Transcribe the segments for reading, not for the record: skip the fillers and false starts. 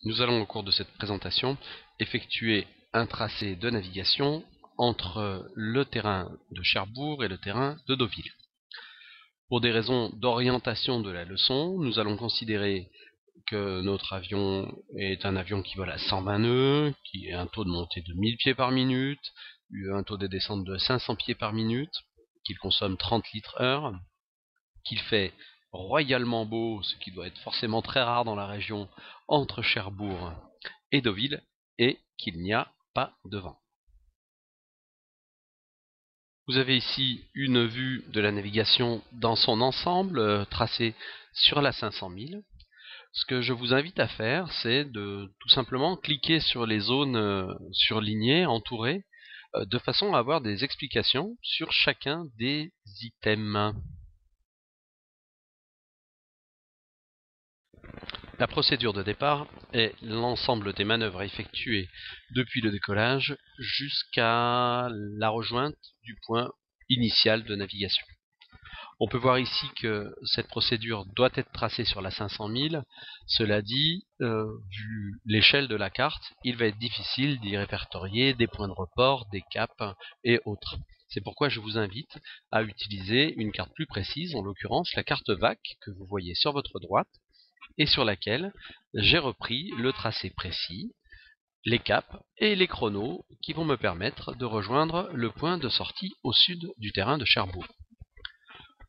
Nous allons au cours de cette présentation effectuer un tracé de navigation entre le terrain de Cherbourg et le terrain de Deauville. Pour des raisons d'orientation de la leçon, nous allons considérer que notre avion est un avion qui vole à 120 nœuds, qui a un taux de montée de 1000 pieds par minute, un taux de descente de 500 pieds par minute, qu'il consomme 30 litres heure, qu'il fait royalement beau, ce qui doit être forcément très rare dans la région entre Cherbourg et Deauville, et qu'il n'y a pas de vent. Vous avez ici une vue de la navigation dans son ensemble, tracée sur la 500 000. Ce que je vous invite à faire, c'est de tout simplement cliquer sur les zones surlignées, entourées, de façon à avoir des explications sur chacun des items. La procédure de départ est l'ensemble des manœuvres effectuées depuis le décollage jusqu'à la rejointe du point initial de navigation. On peut voir ici que cette procédure doit être tracée sur la 500 000. Cela dit, vu l'échelle de la carte, il va être difficile d'y répertorier des points de report, des caps et autres. C'est pourquoi je vous invite à utiliser une carte plus précise, en l'occurrence la carte VAC que vous voyez sur votre droite, et sur laquelle j'ai repris le tracé précis, les caps et les chronos qui vont me permettre de rejoindre le point de sortie au sud du terrain de Cherbourg.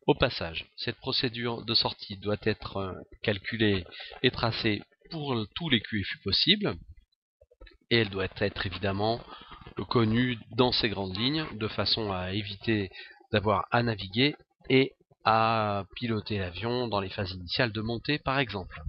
Au passage, cette procédure de sortie doit être calculée et tracée pour tous les QFU possibles, et elle doit être évidemment connue dans ses grandes lignes, de façon à éviter d'avoir à naviguer et à piloter l'avion dans les phases initiales de montée par exemple.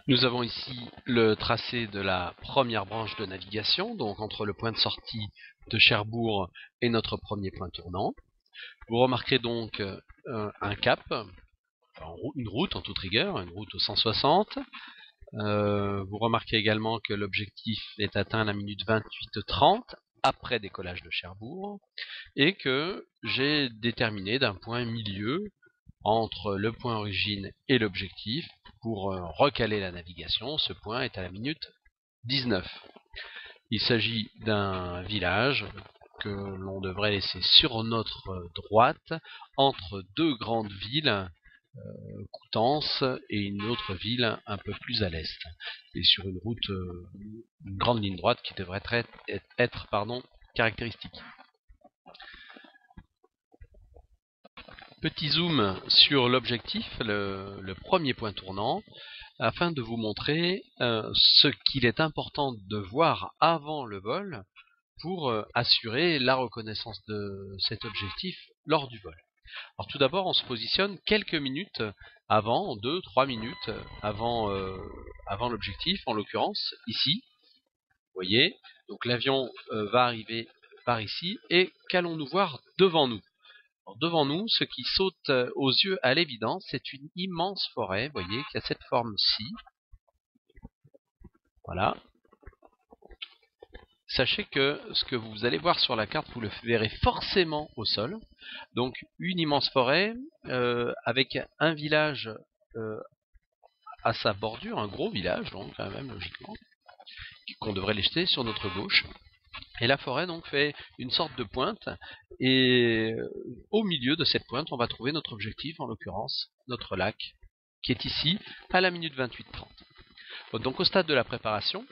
Nous avons ici le tracé de la première branche de navigation, donc entre le point de sortie de Cherbourg et notre premier point tournant. Vous remarquerez donc un cap, une route en toute rigueur, une route au 160. Vous remarquez également que l'objectif est atteint à la minute 28:30 après décollage de Cherbourg, et que j'ai déterminé d'un point milieu entre le point origine et l'objectif pour recaler la navigation. Ce point est à la minute 19. Il s'agit d'un village que l'on devrait laisser sur notre droite entre deux grandes villes, Coutances et une autre ville un peu plus à l'est, et sur une route, une grande ligne droite qui devrait être caractéristique. Petit zoom sur l'objectif, le premier point tournant, afin de vous montrer ce qu'il est important de voir avant le vol pour assurer la reconnaissance de cet objectif lors du vol. Alors tout d'abord, on se positionne quelques minutes avant, 2-3 minutes avant l'objectif, en l'occurrence ici. Vous voyez, donc l'avion va arriver par ici, et qu'allons-nous voir devant nous? Alors, devant nous, ce qui saute aux yeux à l'évidence, c'est une immense forêt, vous voyez, qui a cette forme-ci. Voilà. Sachez que ce que vous allez voir sur la carte, vous le verrez forcément au sol. Donc une immense forêt avec un village à sa bordure, un gros village, donc quand même logiquement, qu'on devrait jeter sur notre gauche. Et la forêt donc fait une sorte de pointe, et au milieu de cette pointe, on va trouver notre objectif, en l'occurrence notre lac, qui est ici à la minute 28:30. Donc au stade de la préparation,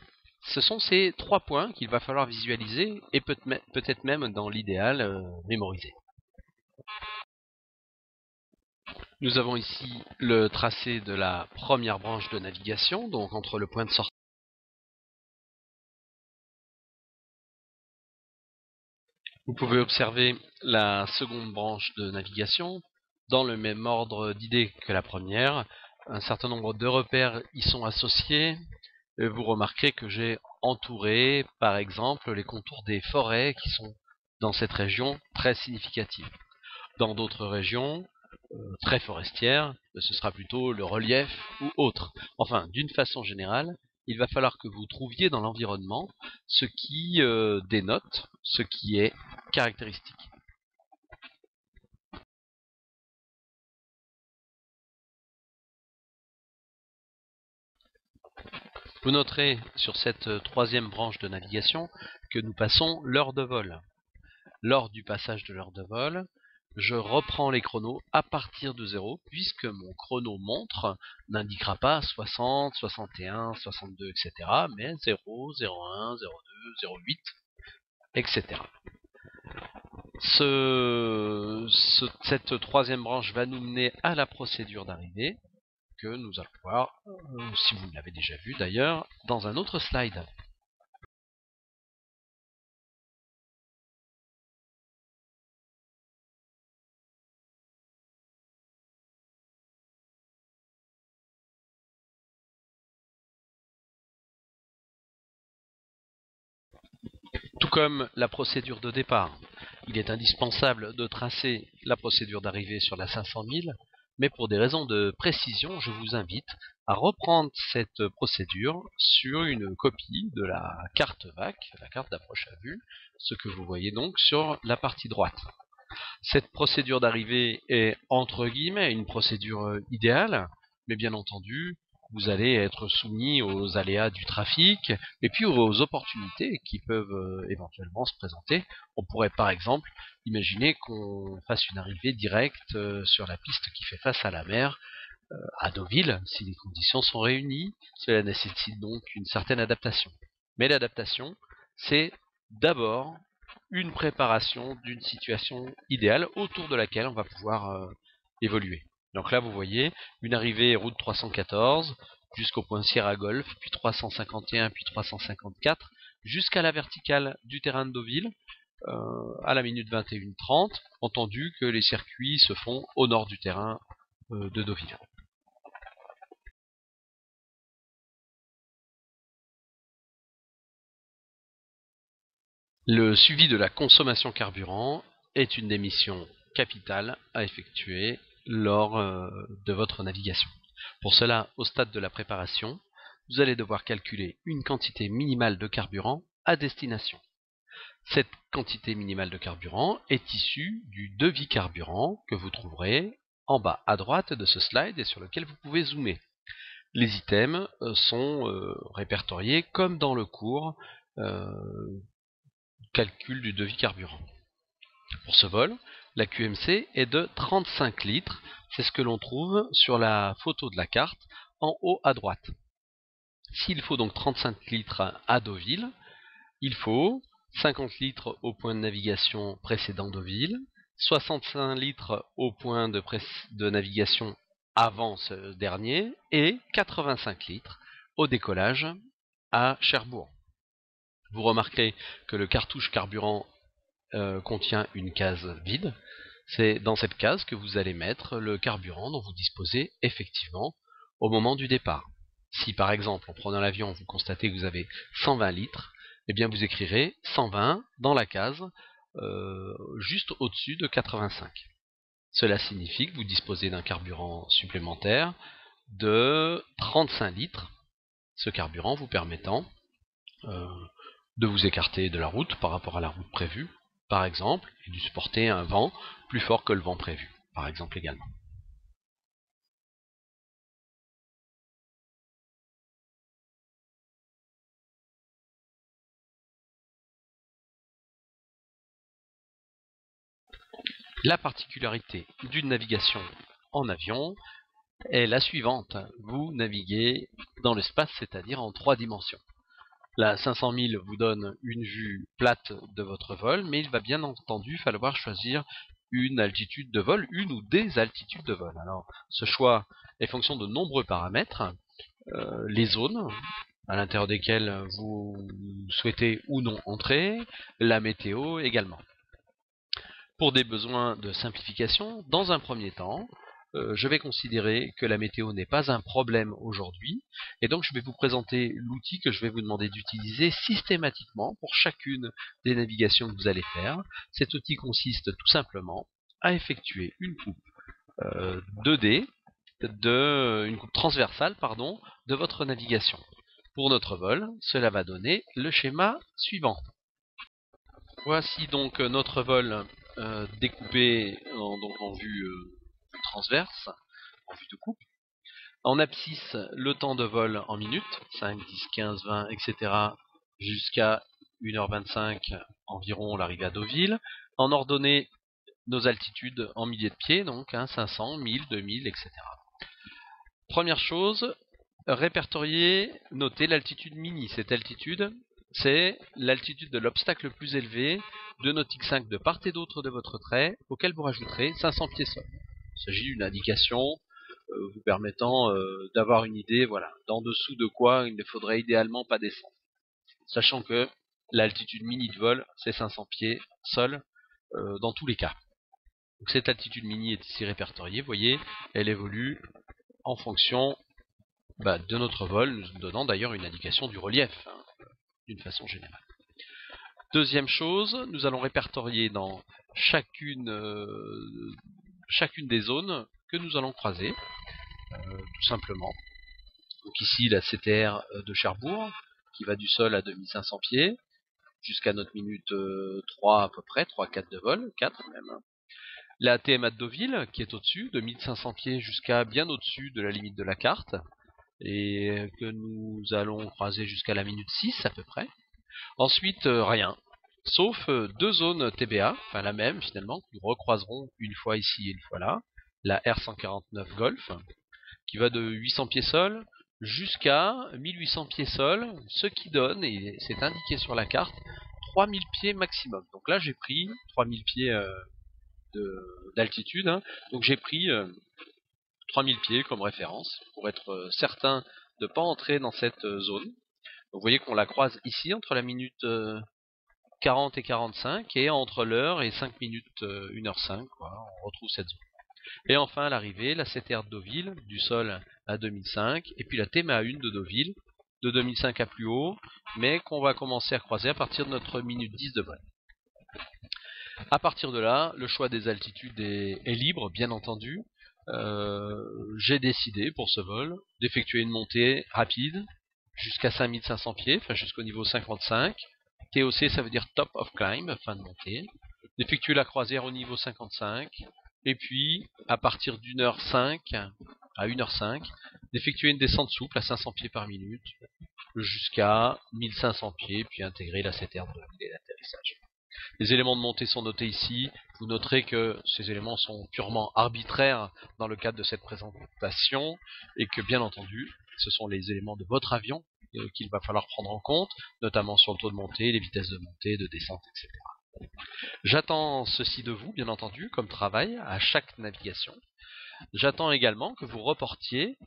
ce sont ces 3 points qu'il va falloir visualiser et peut-être même dans l'idéal mémoriser. Nous avons ici le tracé de la première branche de navigation, donc entre le point de sortie. Vous pouvez observer la seconde branche de navigation dans le même ordre d'idées que la première. Un certain nombre de repères y sont associés. Et vous remarquerez que j'ai entouré, par exemple, les contours des forêts qui sont dans cette région très significatives. Dans d'autres régions très forestières, ce sera plutôt le relief ou autre. Enfin, d'une façon générale, il va falloir que vous trouviez dans l'environnement ce qui dénote, ce qui est caractéristique. Vous noterez sur cette troisième branche de navigation que nous passons l'heure de vol. Lors du passage de l'heure de vol, je reprends les chronos à partir de 0, puisque mon chronomètre n'indiquera pas 60, 61, 62, etc., mais 0, 01, 02, 08, etc. Cette troisième branche va nous mener à la procédure d'arrivée, que nous allons voir, si vous l'avez déjà vu d'ailleurs, dans un autre slide. Tout comme la procédure de départ, il est indispensable de tracer la procédure d'arrivée sur la 500 000, mais pour des raisons de précision, je vous invite à reprendre cette procédure sur une copie de la carte VAC, la carte d'approche à vue, ce que vous voyez donc sur la partie droite. Cette procédure d'arrivée est entre guillemets une procédure idéale, mais bien entendu, vous allez être soumis aux aléas du trafic et puis aux opportunités qui peuvent éventuellement se présenter. On pourrait par exemple imaginer qu'on fasse une arrivée directe sur la piste qui fait face à la mer à Deauville, si les conditions sont réunies. Cela nécessite donc une certaine adaptation. Mais l'adaptation, c'est d'abord une préparation d'une situation idéale autour de laquelle on va pouvoir évoluer. Donc là, vous voyez, une arrivée route 314 jusqu'au point Sierra Golf, puis 351, puis 354, jusqu'à la verticale du terrain de Deauville, à la minute 21:30, entendu que les circuits se font au nord du terrain de Deauville. Le suivi de la consommation carburant est une des missions capitales à effectuer lors de votre navigation. Pour cela, au stade de la préparation, vous allez devoir calculer une quantité minimale de carburant à destination. Cette quantité minimale de carburant est issue du devis carburant que vous trouverez en bas à droite de ce slide et sur lequel vous pouvez zoomer. Les items sont répertoriés comme dans le cours calcul du devis carburant. Pour ce vol, la QMC est de 35 litres. C'est ce que l'on trouve sur la photo de la carte en haut à droite. S'il faut donc 35 litres à Deauville, il faut 50 litres au point de navigation précédent Deauville, 65 litres au point de navigation avant ce dernier et 85 litres au décollage à Cherbourg. Vous remarquerez que le cartouche carburant contient une case vide. C'est dans cette case que vous allez mettre le carburant dont vous disposez effectivement au moment du départ. Si par exemple en prenant l'avion vous constatez que vous avez 120 litres, eh bien vous écrirez 120 dans la case juste au-dessus de 85. Cela signifie que vous disposez d'un carburant supplémentaire de 35 litres, ce carburant vous permettant de vous écarter de la route par rapport à la route prévue, par exemple, et de supporter un vent plus fort que le vent prévu, par exemple également. La particularité d'une navigation en avion est la suivante. Vous naviguez dans l'espace, c'est-à-dire en 3 dimensions. La 500 000 vous donne une vue plate de votre vol, mais il va bien entendu falloir choisir une altitude de vol, une ou des altitudes de vol. Alors, ce choix est fonction de nombreux paramètres, les zones à l'intérieur desquelles vous souhaitez ou non entrer, la météo également. Pour des besoins de simplification, dans un premier temps, je vais considérer que la météo n'est pas un problème aujourd'hui, et donc je vais vous présenter l'outil que je vais vous demander d'utiliser systématiquement pour chacune des navigations que vous allez faire. Cet outil consiste tout simplement à effectuer une coupe 2D, une coupe transversale, pardon, de votre navigation. Pour notre vol, cela va donner le schéma suivant. Voici donc notre vol découpé en vue transverse, en vue de coupe. En abscisse, le temps de vol en minutes, 5, 10, 15, 20, etc. jusqu'à 1h25 environ l'arrivée à Deauville. En ordonnée, nos altitudes en milliers de pieds, donc 500, 1000, 2000, etc. Première chose, répertorier, noter l'altitude mini. Cette altitude, c'est l'altitude de l'obstacle le plus élevé, 2 nautiques 5 de part et d'autre de votre trait, auquel vous rajouterez 500 pieds sol. Il s'agit d'une indication vous permettant d'avoir une idée, voilà, d'en dessous de quoi il ne faudrait idéalement pas descendre. Sachant que l'altitude mini de vol, c'est 500 pieds sol dans tous les cas. Donc cette altitude mini est ici répertoriée, vous voyez, elle évolue en fonction de notre vol, nous donnant d'ailleurs une indication du relief, d'une façon générale. Deuxième chose, nous allons répertorier dans chacune des zones que nous allons croiser, tout simplement. Donc ici la CTR de Cherbourg, qui va du sol à 2500 pieds, jusqu'à notre minute 3 à peu près, 3-4 de vol, 4 même. La TMA de Deauville, qui est au-dessus, de 1500 pieds jusqu'à bien au-dessus de la limite de la carte, et que nous allons croiser jusqu'à la minute 6 à peu près. Ensuite, rien, sauf 2 zones TBA, enfin la même finalement, que nous recroiserons une fois ici et une fois là. La R149 Golf, qui va de 800 pieds sol jusqu'à 1800 pieds sol, ce qui donne, et c'est indiqué sur la carte, 3000 pieds maximum. Donc là j'ai pris 3000 pieds d'altitude, donc j'ai pris 3000 pieds comme référence pour être certain de ne pas entrer dans cette zone. Donc vous voyez qu'on la croise ici entre la minute 40 et 45 et entre l'heure et 5 minutes 1h05, on retrouve cette zone. Et enfin à l'arrivée, la CTR de Deauville, du sol à 2005, et puis la TMA 1 de Deauville, de 2005 à plus haut, mais qu'on va commencer à croiser à partir de notre minute 10 de vol. À partir de là, le choix des altitudes est libre, bien entendu. J'ai décidé pour ce vol d'effectuer une montée rapide jusqu'à 5500 pieds, enfin jusqu'au niveau 55. TOC, ça veut dire Top of Climb, fin de montée. D'effectuer la croisière au niveau 55. Et puis, à partir d'1h05 à 1h05, d'effectuer une descente souple à 500 pieds par minute jusqu'à 1500 pieds, puis intégrer la CTR de l'atterrissage. Les éléments de montée sont notés ici. Vous noterez que ces éléments sont purement arbitraires dans le cadre de cette présentation et que, bien entendu, ce sont les éléments de votre avion qu'il va falloir prendre en compte, notamment sur le taux de montée, les vitesses de montée, de descente, etc. J'attends ceci de vous, bien entendu, comme travail à chaque navigation. J'attends également que vous reportiez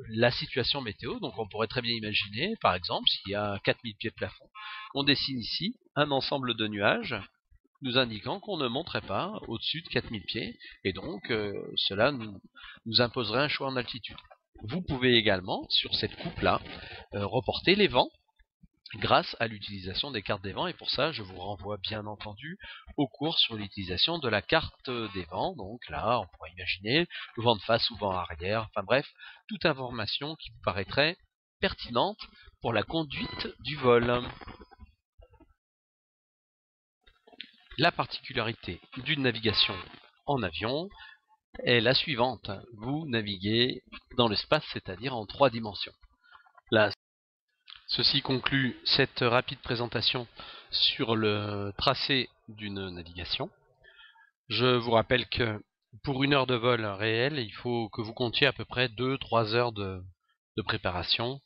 la situation météo. Donc on pourrait très bien imaginer, par exemple, s'il y a 4000 pieds de plafond, qu'on dessine ici un ensemble de nuages nous indiquant qu'on ne monterait pas au-dessus de 4000 pieds. Et donc cela nous imposerait un choix en altitude. Vous pouvez également, sur cette coupe-là, reporter les vents grâce à l'utilisation des cartes des vents, et pour ça je vous renvoie bien entendu au cours sur l'utilisation de la carte des vents. Donc là on pourrait imaginer le vent de face ou vent arrière, enfin bref, toute information qui vous paraîtrait pertinente pour la conduite du vol. La particularité d'une navigation en avion est la suivante: vous naviguez dans l'espace, c'est-à-dire en 3 dimensions. Là, ceci conclut cette rapide présentation sur le tracé d'une navigation. Je vous rappelle que pour 1 heure de vol réel, il faut que vous comptiez à peu près 2-3 heures de préparation.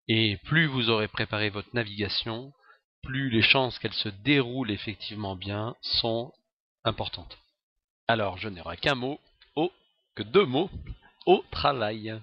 Et plus vous aurez préparé votre navigation, plus les chances qu'elle se déroule effectivement bien sont importantes. Alors, je n'aurai qu'un mot, que deux mots, au travail.